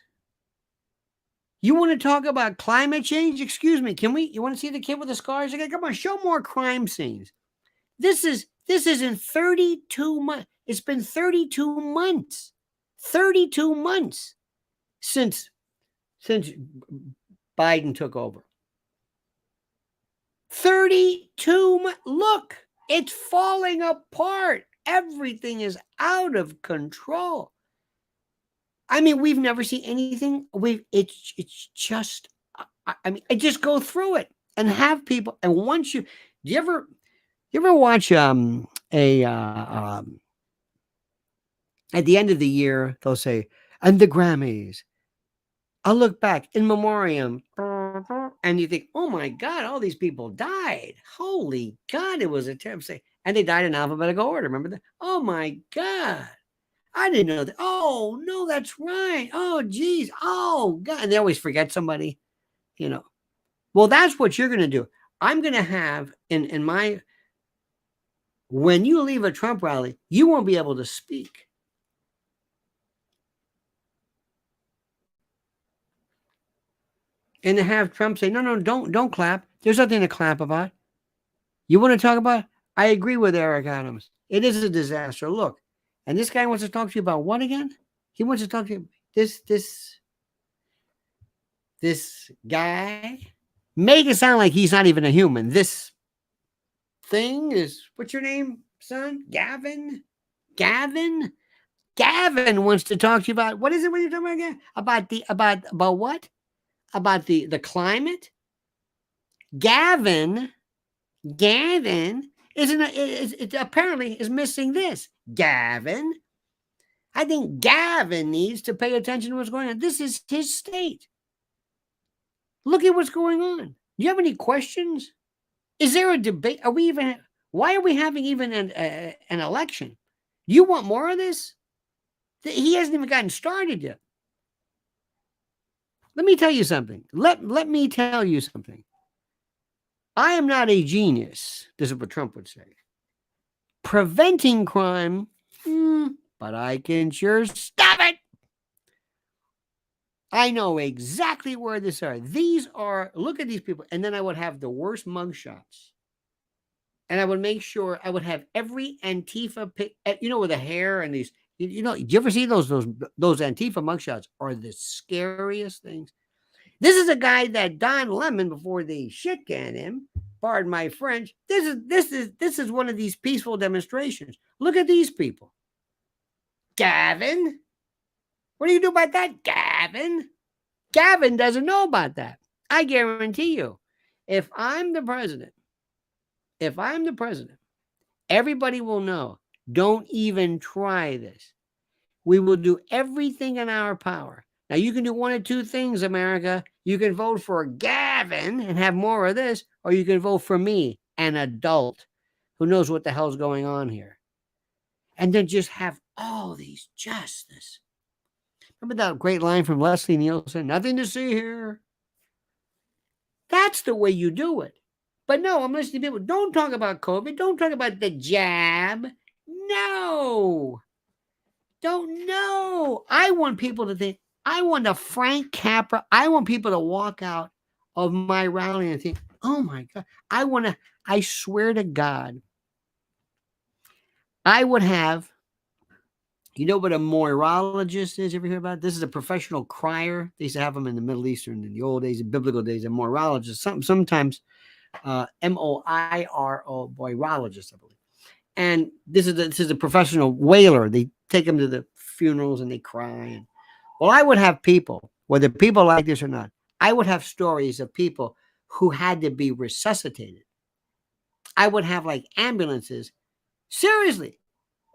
You want to talk about climate change? Excuse me. You want to see the kid with the scars again? Come on, show more crime scenes. This is in 32 months. It's been 32 months. 32 months since Biden took over. 32 months. Look, it's falling apart. Everything is out of control. I mean, we've never seen anything. It's just, I mean, I just go through it and have people. And once do you ever watch at the end of the year, they'll say, and the Grammys, I'll look back in memoriam, and you think, oh my God, all these people died. Holy God, it was a terrible thing. And they died in alphabetical order. Remember that? Oh my God. I didn't know that. Oh no, that's right. Oh geez. Oh God. And they always forget somebody, Well, that's what you're going to do. I'm going to have in my, when you leave a Trump rally, you won't be able to speak. And to have Trump say, no, don't clap. There's nothing to clap about. You want to talk about? I agree with Eric Adams. It is a disaster. Look, and this guy wants to talk to you about what again? He wants to talk to you. This guy, make it sound like he's not even a human. This thing is, what's your name, son? Gavin wants to talk to you about, what is it when you're talking about again? About what? About the climate? Gavin apparently is missing this. Gavin, I think Gavin needs to pay attention to what's going on. This is his state. Look at what's going on. Do you have any questions? Is there a debate? Why are we having even an election? You want more of this? He hasn't even gotten started yet. Let me tell you something. Let me tell you something. I am not a genius. This is what Trump would say. Preventing crime, but I can sure stop it. I know exactly where these are. Look at these people. And then I would have the worst mugshots. And I would make sure I would have every Antifa pic, with the hair and these, do you ever see those Antifa mugshots are the scariest things. This is a guy that Don Lemon, before they shit can him, pardon my French, this is one of these peaceful demonstrations. Look at these people. Gavin, what do you do about that, Gavin? Gavin doesn't know about that. I guarantee you, if I'm the president, everybody will know, don't even try this. We will do everything in our power. Now, you can do one of two things, America. You can vote for Gavin and have more of this, or you can vote for me, an adult who knows what the hell's going on here. And then just have all these justice. Remember that great line from Leslie Nielsen? Nothing to see here. That's the way you do it. But no, I'm listening to people. Don't talk about COVID. Don't talk about the jab. No. Don't know. I want people to think, I want a Frank Capra. I want people to walk out of my rally and think, oh my God. I swear to God, I would have, you know what a moirologist is? You ever hear about it? This is a professional crier. They used to have them in the Middle Eastern in the old days, in biblical days, a moirologist, sometimes M-O-I-R-O, moirologist, I believe. And this is a professional whaler. They take them to the funerals and they cry. And, well, I would have people, whether people like this or not, I would have stories of people who had to be resuscitated. I would have like ambulances. Seriously,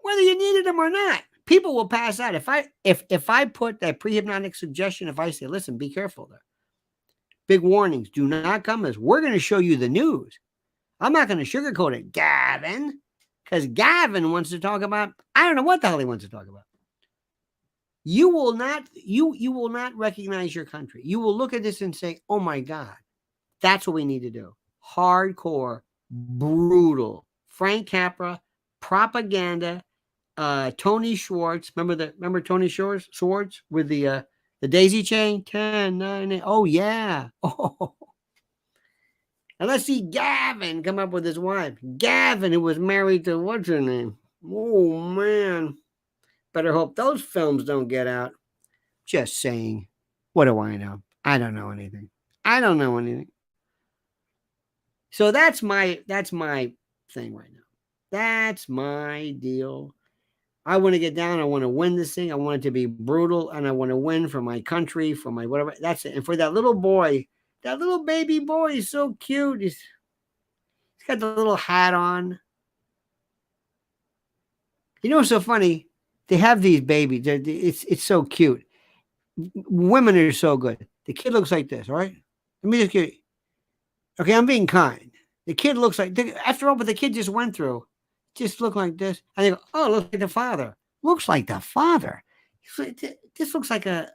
whether you needed them or not, people will pass out. If I put that pre-hypnotic suggestion, if I say, listen, be careful there. Big warnings, do not come as we're going to show you the news. I'm not going to sugarcoat it, Gavin, because Gavin wants to talk about, I don't know what the hell he wants to talk about. You will not recognize your country. You will look at this and say, oh my God, that's what we need to do. Hardcore, brutal, Frank Capra, propaganda, Tony Schwartz. Remember Tony Schwartz with the daisy chain? 10, 9, 8. Oh, yeah. Oh. And let's see Gavin come up with his wife. Gavin, who was married to what's her name? Oh, man. Better hope those films don't get out. Just saying. What do I know? I don't know anything. So that's my thing right now. That's my deal. I want to get down. I want to win this thing. I want it to be brutal, and I want to win for my country, for my whatever. That's it. And for that little boy, that little baby boy is so cute. He's got the little hat on. You know what's so funny? They have these babies. It's so cute. Women are so good. The kid looks like this, all right? Let me just get. Okay, I'm being kind. The kid looks like, after all, what the kid just went through, just look like this. And they go, oh, looks like the father. Looks like the father. This looks like a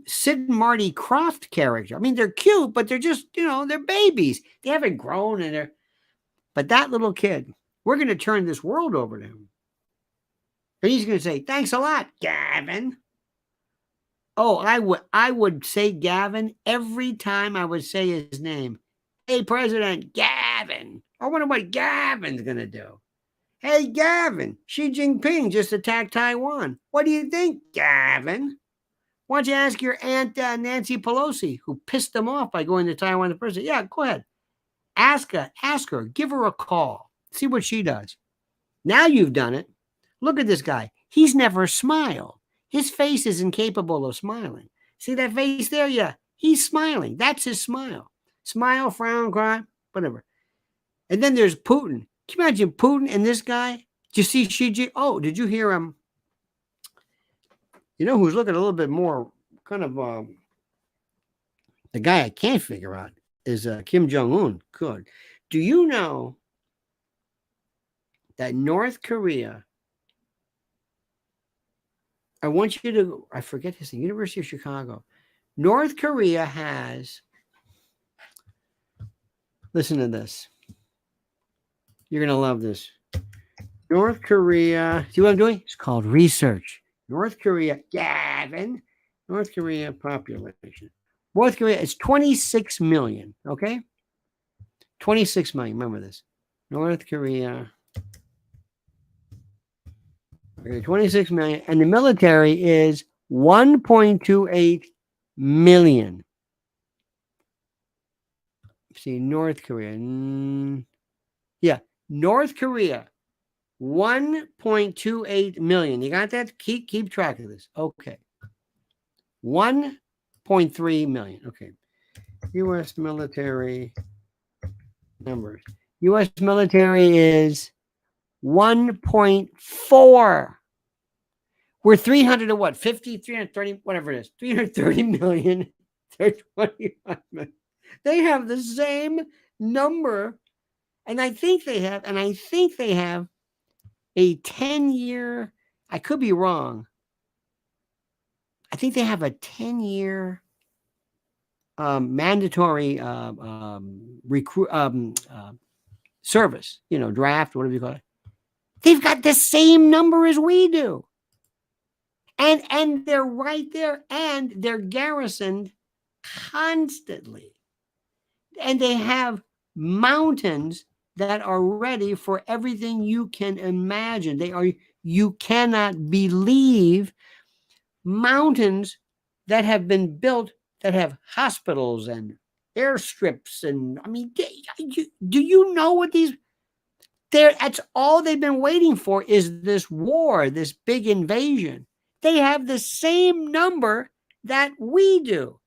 Sid and Marty Krofft character. I mean, they're cute, but they're just, they're babies. They haven't grown, but that little kid, we're going to turn this world over to him. And he's going to say, thanks a lot, Gavin. Oh, I would say Gavin every time I would say his name. Hey, President, Gavin. I wonder what Gavin's going to do. Hey, Gavin, Xi Jinping just attacked Taiwan. What do you think, Gavin? Why don't you ask your Aunt Nancy Pelosi, who pissed them off by going to Taiwan to president? Yeah, go ahead. Ask her, give her a call. See what she does. Now you've done it. Look at this guy. He's never smiled. His face is incapable of smiling. See that face there? Yeah, he's smiling. That's his smile. Smile, frown, cry, whatever. And then there's Putin. Can you imagine Putin and this guy? Did you see Xi Jinping? Oh, did you hear him? You know who's looking a little bit more kind of the guy I can't figure out is Kim Jong-un. Good. Do you know that North Korea, I want you to, I forget his name, University of Chicago. North Korea has, listen to this. You're going to love this. North Korea, see what I'm doing? It's called research. North Korea, Gavin, North Korea population. North Korea is 26 million, okay? 26 million, remember this. North Korea. Okay, 26 million. And the military is 1.28 million. See, North Korea. Yeah, North Korea. 1.28 million. You got that? Keep track of this. Okay. 1.3 million. Okay. U.S. military numbers. U.S. military is 1.4. We're 300 and what? 50, 330, whatever it is. 330 million. They're 25 million. They have the same number. And I think they have a 10-year, I could be wrong. I think they have a 10-year mandatory service, draft, whatever you call it. They've got the same number as we do. And they're right there, and they're garrisoned constantly. And they have mountains that are ready for everything you can imagine. You cannot believe mountains that have been built that have hospitals and airstrips. And I mean, do you know what these, that's all they've been waiting for, is this war, this big invasion. They have the same number that we do.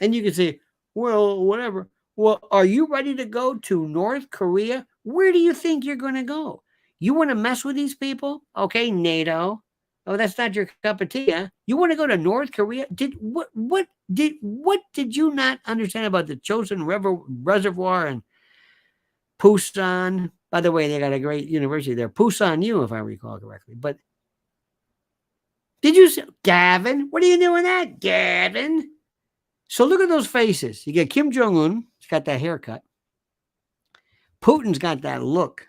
And you can say, well, whatever. Well, are you ready to go to North Korea? Where do you think you're going to go? You want to mess with these people? Okay, NATO. Oh, that's not your cup of tea, huh? You want to go to North Korea? What did you not understand about the Chosin Reservoir and Busan? By the way, they got a great university there, Busan U, if I recall correctly. But did you say, Gavin? What are you doing that, Gavin? So look at those faces. You get Kim Jong-un, he's got that haircut. Putin's got that look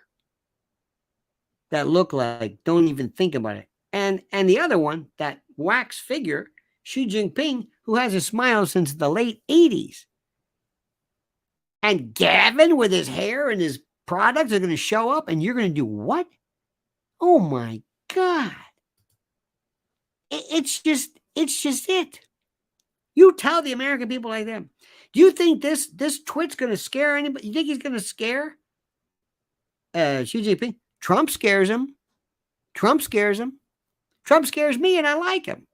like, don't even think about it. And the other one, that wax figure, Xi Jinping, who has a smile since the late 80s. And Gavin with his hair and his products are going to show up, and you're going to do what? Oh my God. It's just it. You tell the American people like that. Do you think this twit's going to scare anybody? You think he's going to scare Xi Jinping? Trump scares him. Trump scares me, and I like him.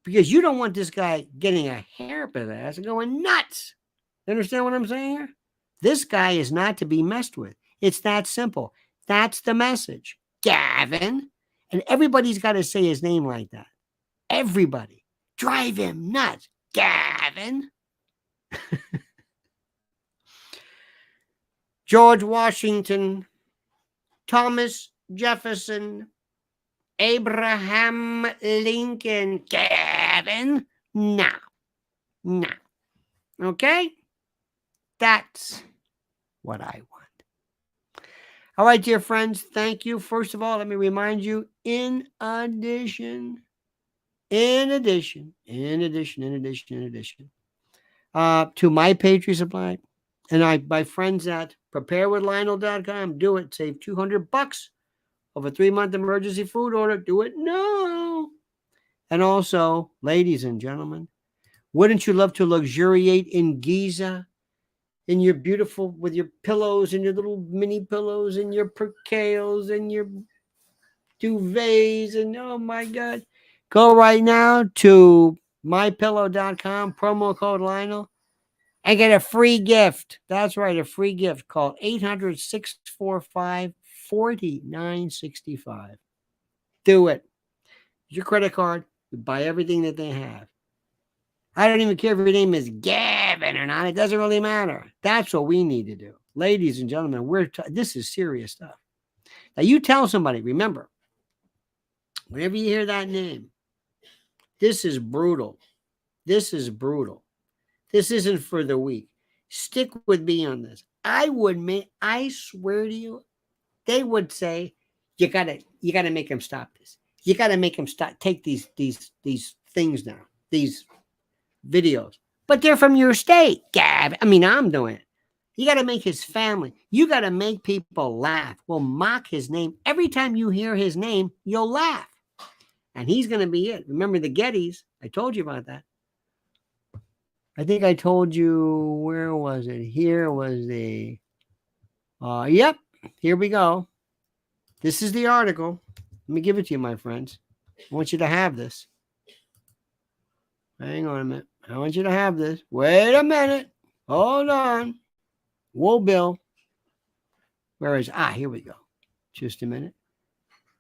Because you don't want this guy getting a hair up his ass and going nuts. You understand what I'm saying here? This guy is not to be messed with. It's that simple. That's the message. Gavin. And everybody's got to say his name like that. Everybody. Drive him nuts. Gavin. George Washington, Thomas Jefferson, Abraham Lincoln. Gavin. Now. Okay? That's what I want. All right, dear friends, thank you. First of all, let me remind you, in addition, to my Patriot Supply, and my friends at preparewithlionel.com, do it. Save $200 of a 3-month emergency food order. Do it now. And also, ladies and gentlemen, wouldn't you love to luxuriate in Giza, in your beautiful, with your pillows and your little mini pillows and your percales and your duvets, and oh my God, go right now to mypillow.com, promo code Lionel, and get a free gift. That's right, a free gift. Call 800-645-4965. Do it. Your credit card, buy everything that they have. I don't even care if your name is Gavin or not. It doesn't really matter. That's what we need to do. Ladies and gentlemen, this is serious stuff. Now, you tell somebody, remember, whenever you hear that name, this is brutal. This is brutal. This isn't for the weak. Stick with me on this. I swear to you, they would say, you gotta make them stop this. You gotta make them stop. Take these things down. These videos, but they're from your state, Gab. I mean, I'm doing it. You got to make his family. You got to make people laugh. Well, mock his name. Every time you hear his name, you'll laugh. And he's going to be it. Remember the Gettys? I told you about that. I think I told you, where was it? Here was the, yep, here we go. This is the article. Let me give it to you, my friends. I want you to have this. Hang on a minute. I want you to have this. Wait a minute. Hold on. Whoa, Bill. Where is, here we go. Just a minute.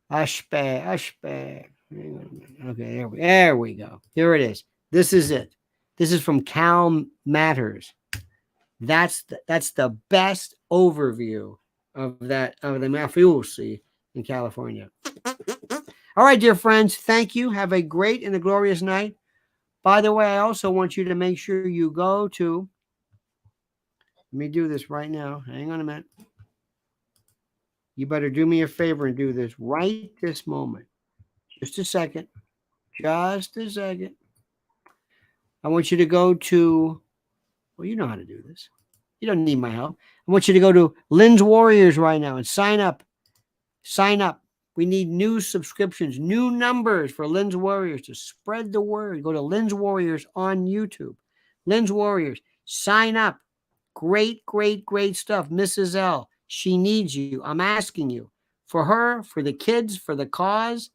Ashbag. Hang on a minute. Okay, there we go. Here it is. This is it. This is from Cal Matters. That's the best overview of the mafiosi in California. All right, dear friends. Thank you. Have a great and a glorious night. By the way, I also want you to make sure you go to, let me do this right now. Hang on a minute. You better do me a favor and do this right this moment. Just a second. Just a second. I want you to go to, well, you know how to do this. You don't need my help. I want you to go to Lynn's Warriors right now and sign up. Sign up. We need new subscriptions, new numbers for Lynn's Warriors to spread the word. Go to Lynn's Warriors on YouTube. Lynn's Warriors. Sign up. Great, great, great stuff. Mrs. L, she needs you. I'm asking you. For her, for the kids, for the cause.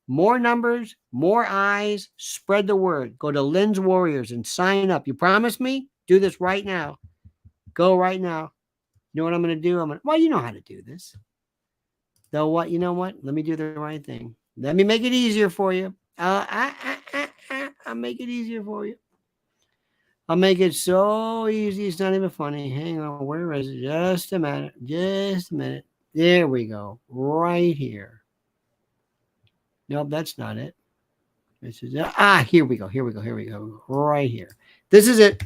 More numbers, more eyes. Spread the word. Go to Lynn's Warriors and sign up. You promise me? Do this right now. Go right now. You know what I'm going to do? Well, you know how to do this. Though what? You know what? Let me do the right thing. Let me make it easier for you. I'll make it easier for you. I'll make it so easy. It's not even funny. Hang on. Where is it? Just a minute. Just a minute. There we go. Right here. Nope, that's not it. This is here we go. Here we go. Here we go. Right here. This is it.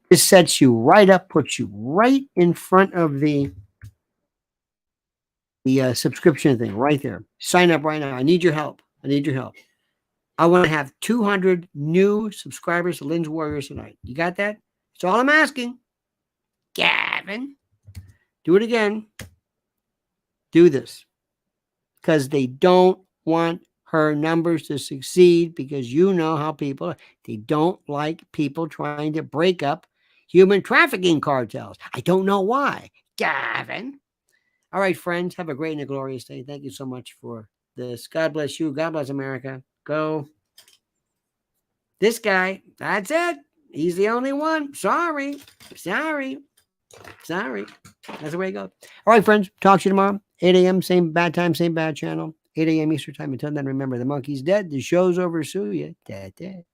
This sets you right up, puts you right in front of the subscription thing right there. Sign up right now. I need your help. I need your help. I want to have 200 new subscribers to Lynn's Warriors tonight. You got that? That's all I'm asking. Gavin, do it again. Do this. Because they don't want her numbers to succeed, because you know how people, they don't like people trying to break up human trafficking cartels. I don't know why. Gavin. All right, friends, have a great and a glorious day. Thank you so much for this. God bless you. God bless America. Go. This guy, that's it. He's the only one. Sorry. That's the way it goes. All right, friends, talk to you tomorrow. 8 a.m., same bad time, same bad channel. 8 a.m. Eastern time. Until then, remember, the monkey's dead. The show's over. Sue ya. Dead.